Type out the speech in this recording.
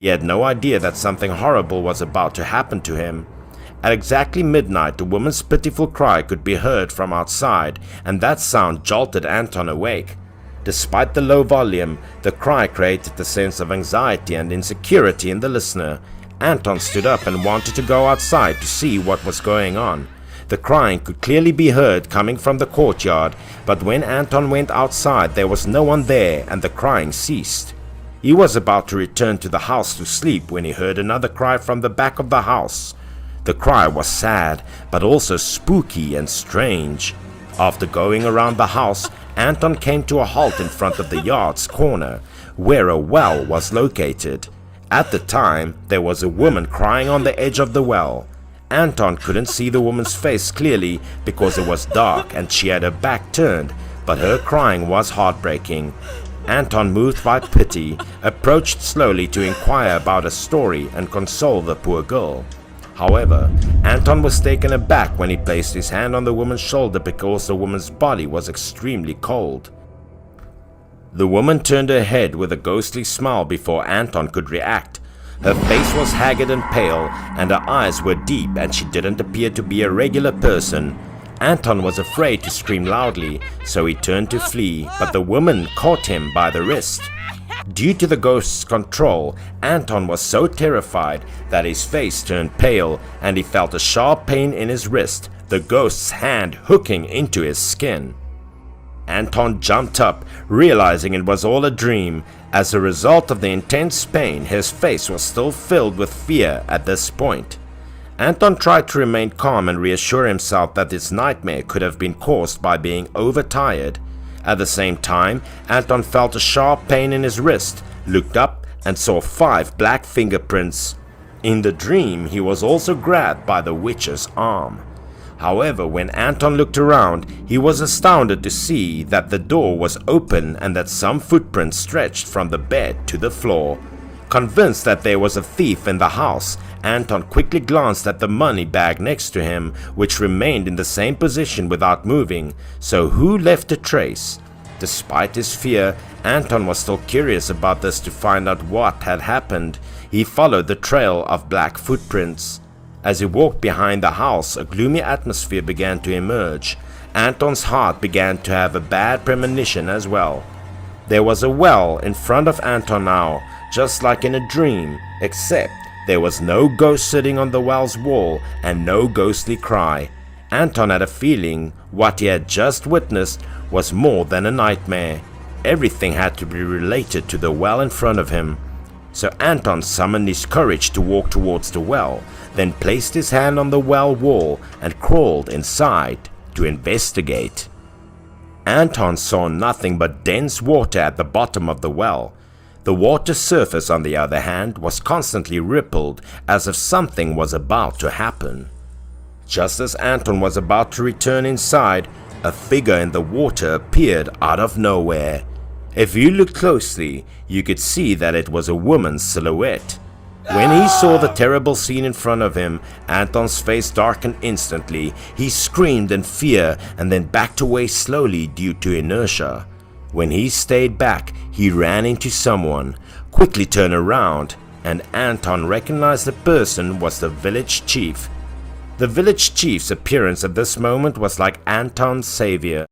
He had no idea that something horrible was about to happen to him. At exactly midnight, the woman's pitiful cry could be heard from outside, and that sound jolted Anton awake. Despite the low volume, the cry created a sense of anxiety and insecurity in the listener. Anton stood up and wanted to go outside to see what was going on. The crying could clearly be heard coming from the courtyard, but when Anton went outside there was no one there and the crying ceased. He was about to return to the house to sleep when he heard another cry from the back of the house. The cry was sad, but also spooky and strange. After going around the house, Anton came to a halt in front of the yard's corner, where a well was located. At the time, there was a woman crying on the edge of the well. Anton couldn't see the woman's face clearly because it was dark and she had her back turned, but her crying was heartbreaking. Anton, moved by pity, approached slowly to inquire about her story and console the poor girl. However, Anton was taken aback when he placed his hand on the woman's shoulder because the woman's body was extremely cold. The woman turned her head with a ghostly smile before Anton could react. Her face was haggard and pale, and her eyes were deep, and she didn't appear to be a regular person. Anton was afraid to scream loudly, so he turned to flee, but the woman caught him by the wrist. Due to the ghost's control, Anton was so terrified that his face turned pale and he felt a sharp pain in his wrist, the ghost's hand hooking into his skin. Anton jumped up, realizing it was all a dream. As a result of the intense pain, his face was still filled with fear at this point. Anton tried to remain calm and reassure himself that this nightmare could have been caused by being overtired. At the same time, Anton felt a sharp pain in his wrist, looked up and saw 5 black fingerprints. In the dream, he was also grabbed by the witch's arm. However, when Anton looked around, he was astounded to see that the door was open and that some footprints stretched from the bed to the floor. Convinced that there was a thief in the house, Anton quickly glanced at the money bag next to him, which remained in the same position without moving. So who left a trace? Despite his fear, Anton was still curious about this to find out what had happened. He followed the trail of black footprints. As he walked behind the house, a gloomy atmosphere began to emerge. Anton's heart began to have a bad premonition as well. There was a well in front of Anton now, just like in a dream, except there was no ghost sitting on the well's wall and no ghostly cry. Anton had a feeling what he had just witnessed was more than a nightmare. Everything had to be related to the well in front of him. So Anton summoned his courage to walk towards the well, then placed his hand on the well wall and crawled inside to investigate. Anton saw nothing but dense water at the bottom of the well. The water surface, on the other hand, was constantly rippled as if something was about to happen. Just as Anton was about to return inside, a figure in the water appeared out of nowhere. If you looked closely, you could see that it was a woman's silhouette. When he saw the terrible scene in front of him, Anton's face darkened instantly. He screamed in fear and then backed away slowly due to inertia. When he stayed back, he ran into someone, quickly turned around, and Anton recognized the person was the village chief. The village chief's appearance at this moment was like Anton's savior.